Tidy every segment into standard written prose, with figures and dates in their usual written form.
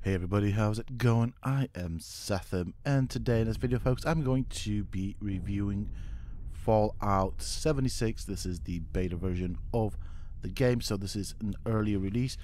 Hey everybody, how's it going? I am Sethum, and today in this video, folks, I'm going to be reviewing Fallout 76. This is the beta version of the game, so this is an earlier release.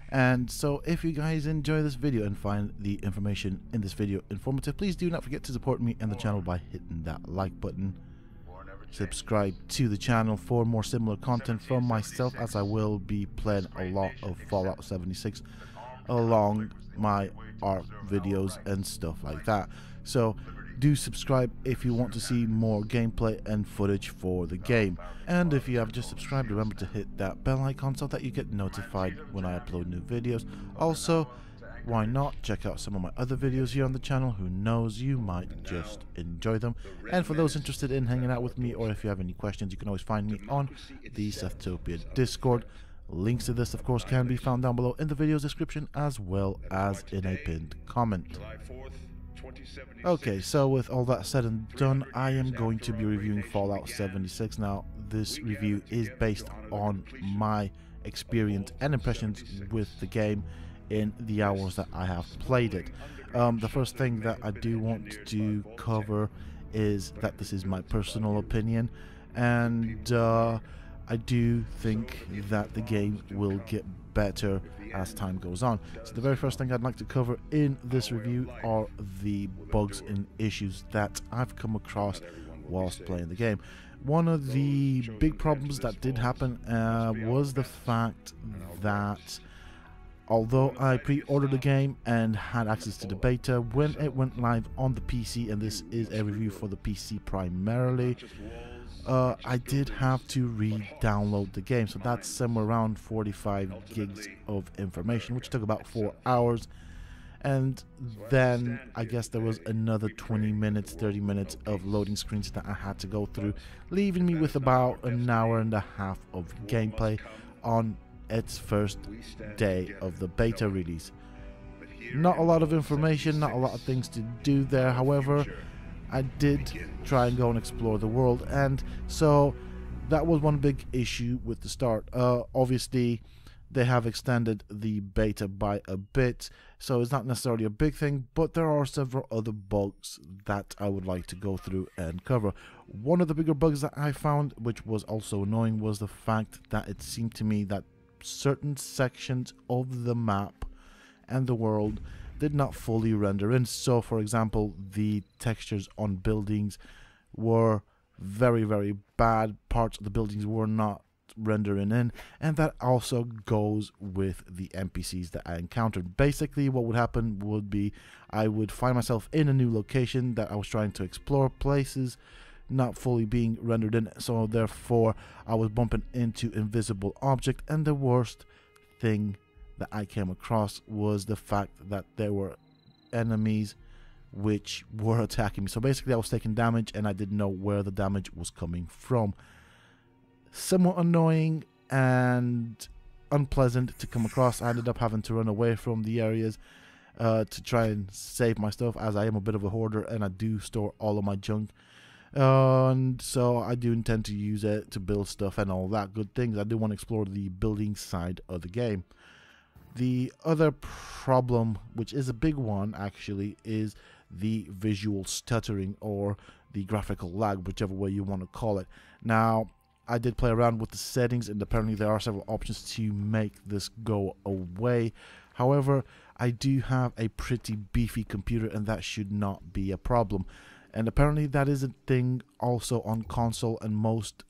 And so if you guys enjoy this video and find the information in this video informative, please do not forget to support me and the channel by hitting that like button. Subscribe to the channel for more similar content from myself, as I will be playing a lot of Fallout 76 along my art videos and stuff like that. So do subscribe if you want to see more gameplay and footage for the game. And if you have just subscribed, remember to hit that bell icon so that you get notified when I upload new videos. Also, why not check out some of my other videos here on the channel? Who knows, you might just enjoy them. And for those interested in hanging out with me, or if you have any questions, you can always find me on the Sethum Discord. Links to this, of course, can be found down below in the video's description, as well as in a pinned comment. Okay, so with all that said and done, I am going to be reviewing Fallout 76. Now, this review is based on my experience and impressions with the game in the hours that I have played it. The first thing that I do want to cover is that this is my personal opinion, and I do think that the game will get better as time goes on. So the very first thing I'd like to cover in this review are the bugs and issues that I've come across whilst playing the game. One of the big problems that did happen was the fact that although I pre-ordered the game and had access to the beta, when it went live on the PC, and this is a review for the PC primarily, I did have to re-download the game. So that's somewhere around 45 gigs of information, which took about 4 hours. And then I guess there was another 20 minutes, 30 minutes of loading screens that I had to go through, leaving me with about an hour and a half of gameplay on its first day of the beta release. Not a lot of information, not a lot of things to do there. However, I did try and go and explore the world, and so that was one big issue with the start. Obviously, they have extended the beta by a bit, so it's not necessarily a big thing, but there are several other bugs that I would like to go through and cover. One of the bigger bugs that I found, which was also annoying, was the fact that it seemed to me that certain sections of the map and the world did not fully render in. So for example, the textures on buildings were very bad. Parts of the buildings were not rendering in, and that also goes with the NPCs that I encountered. Basically what would happen would be I would find myself in a new location that I was trying to explore, places not fully being rendered in, so therefore I was bumping into invisible object, and the worst thing that I came across was the fact that there were enemies which were attacking me. So basically I was taking damage and I didn't know where the damage was coming from. Somewhat annoying and unpleasant to come across. I ended up having to run away from the areas to try and save my stuff, as I am a bit of a hoarder and I do store all of my junk. And so I do intend to use it to build stuff and all that good things. I do want to explore the building side of the game. The other problem, which is a big one actually, is the visual stuttering or the graphical lag, whichever way you want to call it. Now, I did play around with the settings, and apparently there are several options to make this go away. However, I do have a pretty beefy computer, and that should not be a problem. And apparently that is a thing also on console, and most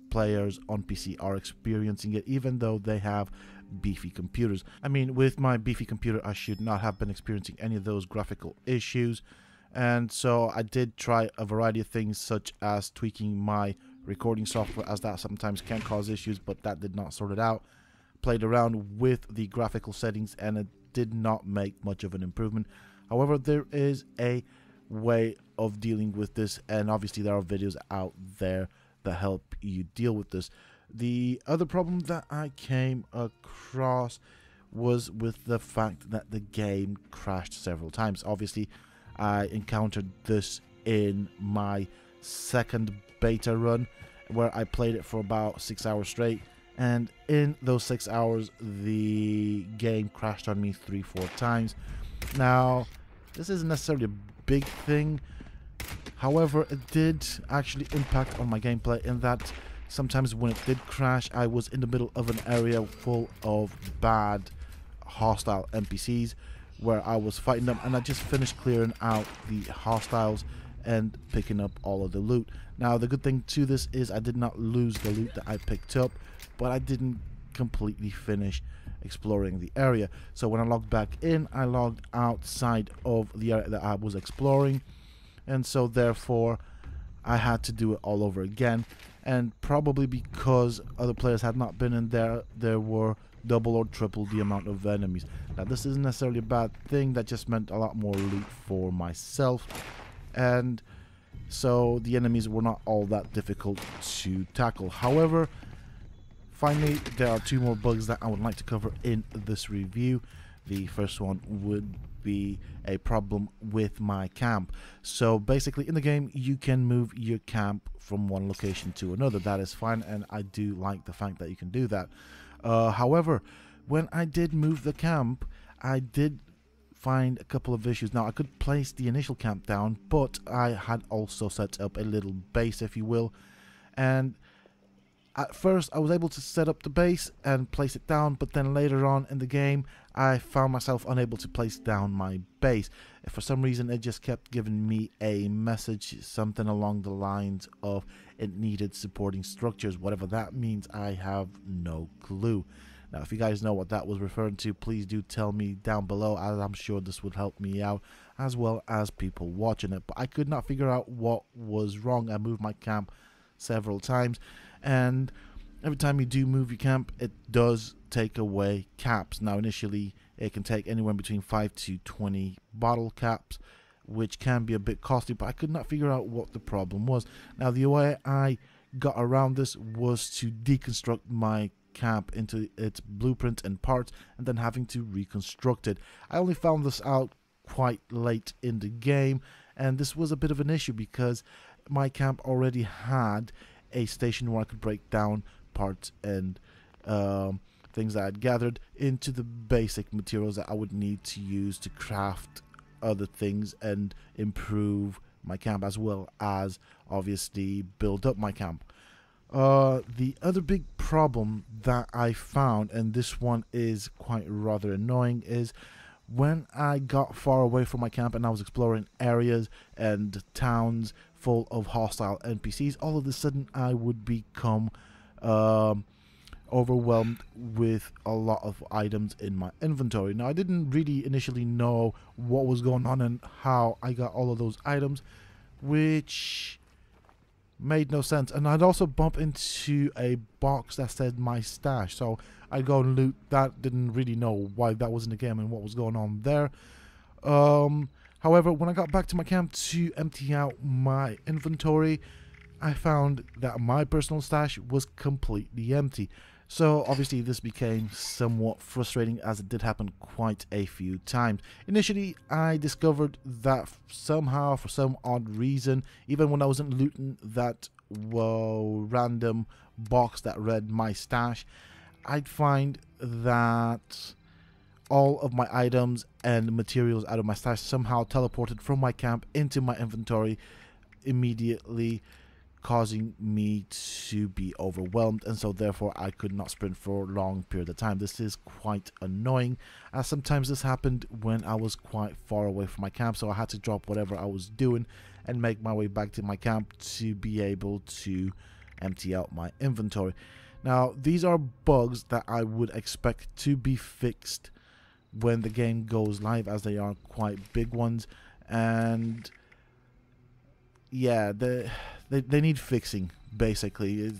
players on PC are experiencing it, even though they have beefy computers. I mean, with my beefy computer, I should not have been experiencing any of those graphical issues. And so I did try a variety of things, such as tweaking my recording software, as that sometimes can cause issues, but that did not sort it out. Played around with the graphical settings, and it did not make much of an improvement. However, there is a way of dealing with this, and obviously there are videos out there that help you deal with this. The other problem that I came across was with the fact that the game crashed several times. Obviously, I encountered this in my second beta run, where I played it for about 6 hours straight, and in those 6 hours the game crashed on me 3-4 times. Now, this isn't necessarily a big thing. However, it did actually impact on my gameplay in that sometimes when it did crash, I was in the middle of an area full of bad, hostile NPCs where I was fighting them, and I just finished clearing out the hostiles and picking up all of the loot. Now, the good thing to this is I did not lose the loot that I picked up, but I didn't completely finish exploring the area. So when I logged back in, I logged outside of the area that I was exploring, and so therefore I had to do it all over again. And probably because other players had not been in there, there were double or triple the amount of enemies. Now, this isn't necessarily a bad thing, that just meant a lot more loot for myself, and so the enemies were not all that difficult to tackle. However, finally, there are two more bugs that I would like to cover in this review. The first one would be a problem with my camp. So basically in the game you can move your camp from one location to another. That is fine, and I do like the fact that you can do that. However, when I did move the camp, I did find a couple of issues. Now, I could place the initial camp down, but I had also set up a little base, if you will, and at first I was able to set up the base and place it down, but then later on in the game I found myself unable to place down my base. For some reason it just kept giving me a message, something along the lines of it needed supporting structures. Whatever that means, I have no clue. Now, if you guys know what that was referring to, please do tell me down below, as I'm sure this would help me out as well as people watching it. But I could not figure out what was wrong. I moved my camp several times, and every time you do move your camp, it does take away caps. Now, initially it can take anywhere between 5 to 20 bottle caps, which can be a bit costly, but I could not figure out what the problem was. Now, the way I got around this was to deconstruct my camp into its blueprint and parts, and then having to reconstruct it. I only found this out quite late in the game, and this was a bit of an issue because my camp already had a station where I could break down parts and things that I had gathered into the basic materials that I would need to use to craft other things and improve my camp, as well as obviously build up my camp. The other big problem that I found, and this one is quite rather annoying, is when I got far away from my camp and I was exploring areas and towns full of hostile NPCs, all of a sudden I would become overwhelmed with a lot of items in my inventory. Now, I didn't really initially know what was going on and how I got all of those items, which made no sense. And I'd also bump into a box that said my stash, so I'd go and loot that. Didn't really know why that was in the game and what was going on there. However, when I got back to my camp to empty out my inventory, I found that my personal stash was completely empty. So obviously this became somewhat frustrating, as it did happen quite a few times. Initially I discovered that somehow, for some odd reason, even when I wasn't looting that random box that read my stash, I'd find that all of my items and materials out of my stash somehow teleported from my camp into my inventory immediately, causing me to be overwhelmed, and so therefore I could not sprint for a long period of time. This is quite annoying, as sometimes this happened when I was quite far away from my camp, so I had to drop whatever I was doing and make my way back to my camp to be able to empty out my inventory. Now, these are bugs that I would expect to be fixed when the game goes live, as they are quite big ones, and yeah, they need fixing. Basically,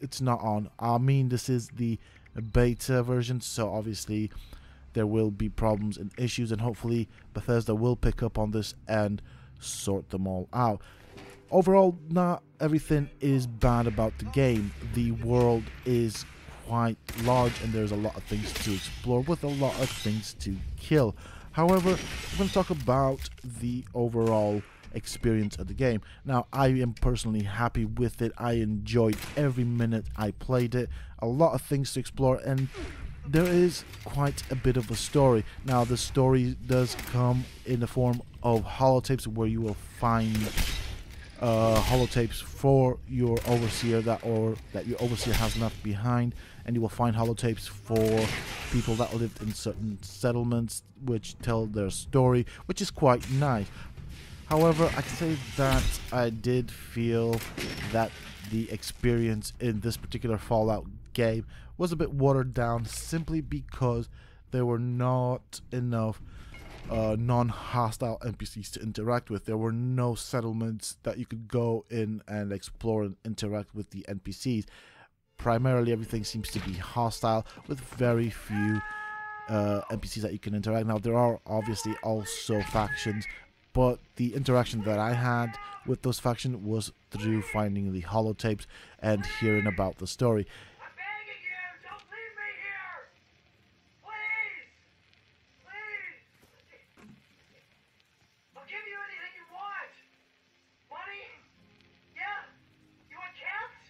it's not on. I mean, this is the beta version, so obviously there will be problems and issues, and hopefully Bethesda will pick up on this and sort them all out. Overall, not everything is bad about the game. The world is quite large and there's a lot of things to explore with a lot of things to kill. However, I'm going to talk about the overall experience of the game. Now, I am personally happy with it. I enjoyed every minute I played it. A lot of things to explore, and there is quite a bit of a story. Now, the story does come in the form of holotapes, where you will find holotapes for your overseer that your overseer has left behind, and you will find holotapes for people that lived in certain settlements which tell their story, which is quite nice. However, I can say that I did feel that the experience in this particular Fallout game was a bit watered down, simply because there were not enough non-hostile NPCs to interact with. There were no settlements that you could go in and explore and interact with the NPCs. Primarily, everything seems to be hostile, with very few NPCs that you can interact. Now, there are obviously also factions, but the interaction that I had with those factions was through finding the holotapes and hearing about the story. I'm begging you, don't leave me here! Please! Please! I'll give you anything you want! Money? Yeah? You want camps?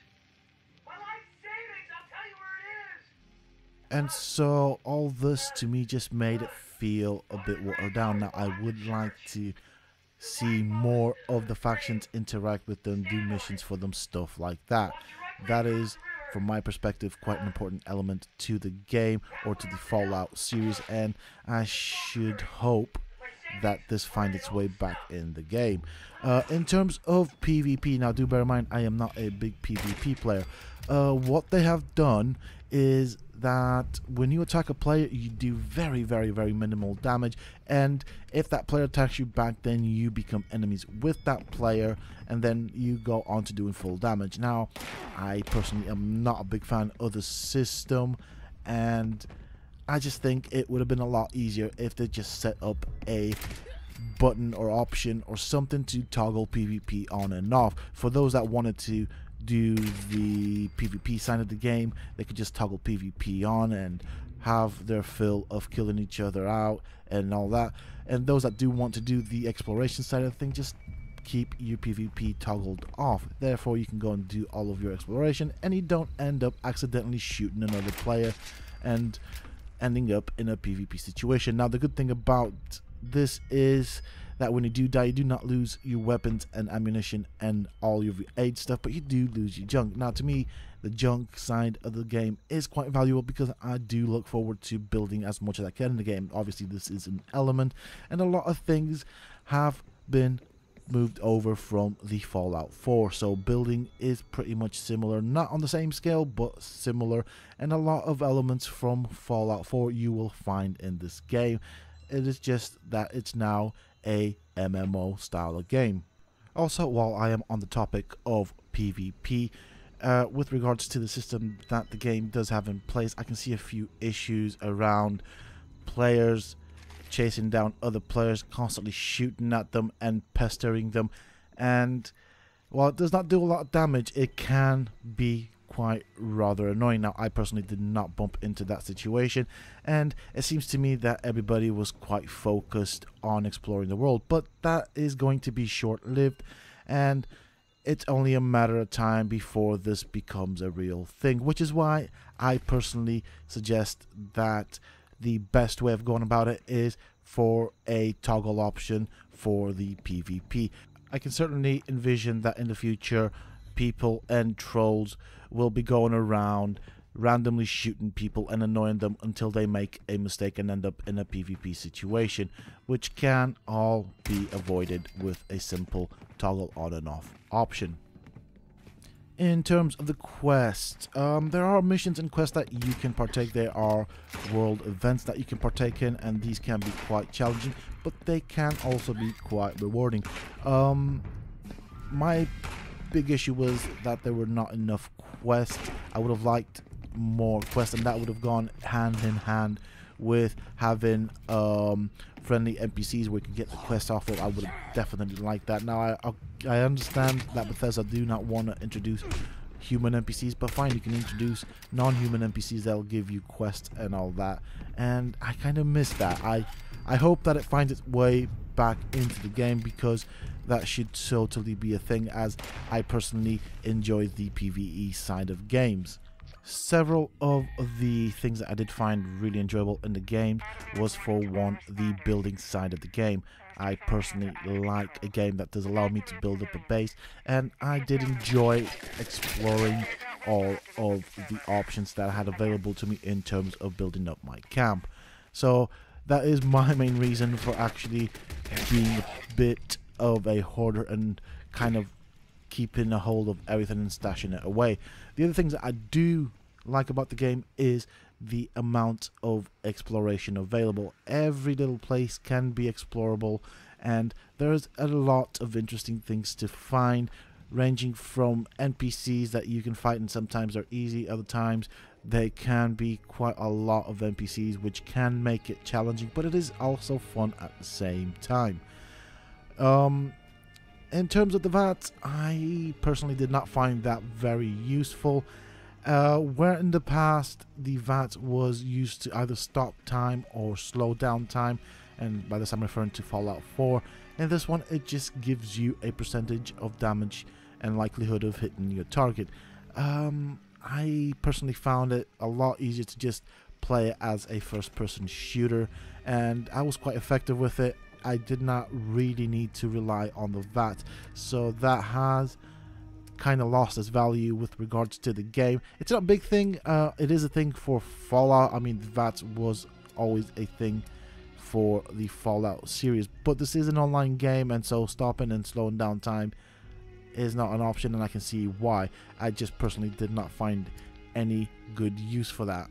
My life savings, I'll tell you where it is! And so all this to me just made it feel a bit watered down. Now, I would like to see more of the factions interact with them, do missions for them, stuff like that. That is, from my perspective, quite an important element to the game or to the Fallout series, and I should hope that this finds its way back in the game. In terms of PvP, now do bear in mind I am not a big PvP player. What they have done is that when you attack a player, you do very minimal damage, and if that player attacks you back, then you become enemies with that player, and then you go on to doing full damage. Now, I personally am not a big fan of the system, and I just think it would have been a lot easier if they just set up a button or option or something to toggle PvP on and off. For those that wanted to do the PvP side of the game, they could just toggle PvP on and have their fill of killing each other out and all that. And those that do want to do the exploration side of the thing, just keep your PvP toggled off. Therefore, you can go and do all of your exploration, and you don't end up accidentally shooting another player and ending up in a PvP situation. Now, the good thing about this is that when you do die, you do not lose your weapons and ammunition and all your aid stuff, but you do lose your junk. Now, to me, the junk side of the game is quite valuable, because I do look forward to building as much as I can in the game. Obviously, this is an element, and a lot of things have been moved over from the Fallout 4, so building is pretty much similar, not on the same scale, but similar, and a lot of elements from Fallout 4 you will find in this game. It is just that it's now a MMO style of game. Also, while I am on the topic of PvP, with regards to the system that the game does have in place, I can see a few issues around players chasing down other players, constantly shooting at them and pestering them, and while it does not do a lot of damage, it can be quite rather annoying. Now, I personally did not bump into that situation, and it seems to me that everybody was quite focused on exploring the world, but that is going to be short-lived, and it's only a matter of time before this becomes a real thing, which is why I personally suggest that the best way of going about it is for a toggle option for the PvP. I can certainly envision that in the future, people and trolls will be going around randomly shooting people and annoying them until they make a mistake and end up in a PvP situation, which can all be avoided with a simple toggle on and off option. In terms of the quest, there are missions and quests that you can partake. There are world events that you can partake in, and these can be quite challenging, but they can also be quite rewarding. My big issue was that there were not enough quests. I would have liked more quests, and that would have gone hand in hand with having friendly NPCs where you can get the quest off of. I would have definitely liked that. Now, I understand that Bethesda do not want to introduce human NPCs, but fine, you can introduce non-human NPCs that'll give you quests and all that, and I kind of miss that. I hope that it finds its way back into the game, because that should totally be a thing, as I personally enjoy the PvE side of games. Several of the things that I did find really enjoyable in the game was, for one, the building side of the game. I personally like a game that does allow me to build up a base, and I did enjoy exploring all of the options that I had available to me in terms of building up my camp. So that is my main reason for actually being a bit of a hoarder and kind of keeping a hold of everything and stashing it away. The other things that I do like about the game is the amount of exploration available. Every little place can be explorable, and there's a lot of interesting things to find, ranging from NPCs that you can fight, and sometimes they're easy, other times they can be quite a lot of NPCs, which can make it challenging, but it is also fun at the same time. In terms of the VATs, I personally did not find that very useful. Where in the past the VAT was used to either stop time or slow down time, and by this I'm referring to Fallout 4. In this one, it just gives you a percentage of damage and likelihood of hitting your target. I personally found it a lot easier to just play it as a first-person shooter, and I was quite effective with it. I did not really need to rely on the VAT, so that has kind of lost its value with regards to the game. It's not a big thing. It is a thing for Fallout. I mean, the VAT was always a thing for the Fallout series, but this is an online game, and so stopping and slowing down time is not an option, and I can see why. I just personally did not find any good use for that.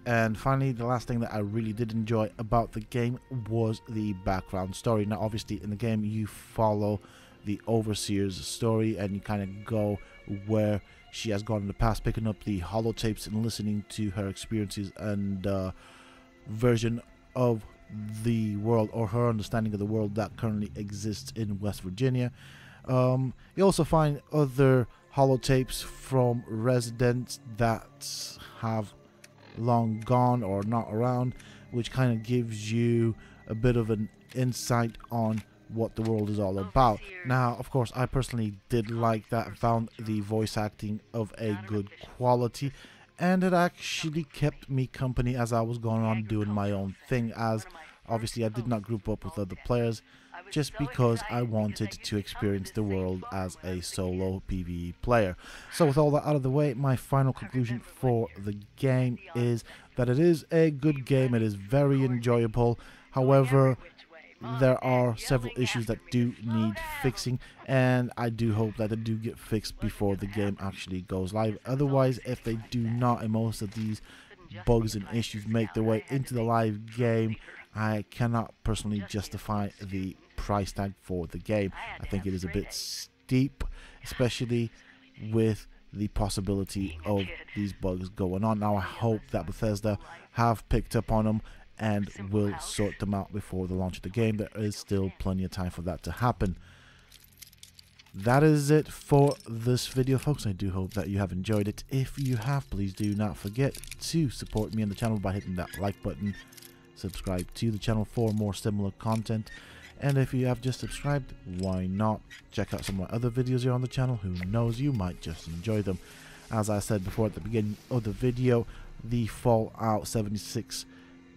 And finally, the last thing that I really did enjoy about the game was the background story. Now, obviously, in the game, you follow the Overseer's story, and you kind of go where she has gone in the past, picking up the holotapes and listening to her experiences and version of the world, or her understanding of the world that currently exists in West Virginia. You also find other holotapes from residents that have long gone or not around, which kind of gives you a bit of an insight on what the world is all about. Now, of course, I personally did like that, found the voice acting of a good quality, and it actually kept me company as I was going on doing my own thing, as obviously I did not group up with other players, just because I wanted to experience the world as a solo PvE player. So with all that out of the way, my final conclusion for the game is that it is a good game. It is very enjoyable. However, there are several issues that do need fixing, and I do hope that they do get fixed before the game actually goes live. Otherwise, if they do not, and most of these bugs and issues make their way into the live game, I cannot personally justify the price tag for the game. I think it is a bit steep, especially with the possibility of these bugs going on. Now, I hope that Bethesda have picked up on them and will sort them out before the launch of the game. There is still plenty of time for that to happen. That is it for this video, folks. I do hope that you have enjoyed it. If you have, please do not forget to support me on the channel by hitting that like button. Subscribe to the channel for more similar content. And if you have just subscribed, why not check out some of my other videos here on the channel? Who knows, you might just enjoy them. As I said before at the beginning of the video, the Fallout 76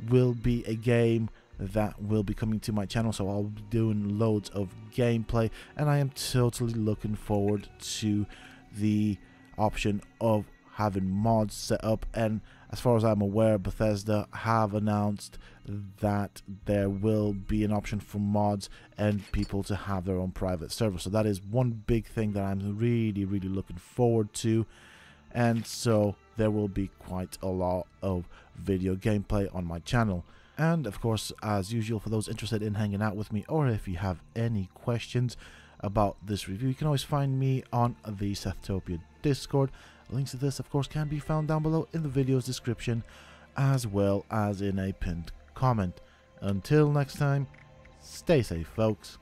will be a game that will be coming to my channel, so I'll be doing loads of gameplay, and I am totally looking forward to the option of having mods set up. And as far as I'm aware, Bethesda have announced that there will be an option for mods and people to have their own private server. So that is one big thing that I'm really looking forward to, and so there will be quite a lot of video gameplay on my channel. And of course, as usual, for those interested in hanging out with me, or if you have any questions about this review, you can always find me on the Sethtopia Discord. Links to this, of course, can be found down below in the video's description, as well as in a pinned comment. Until next time, stay safe, folks.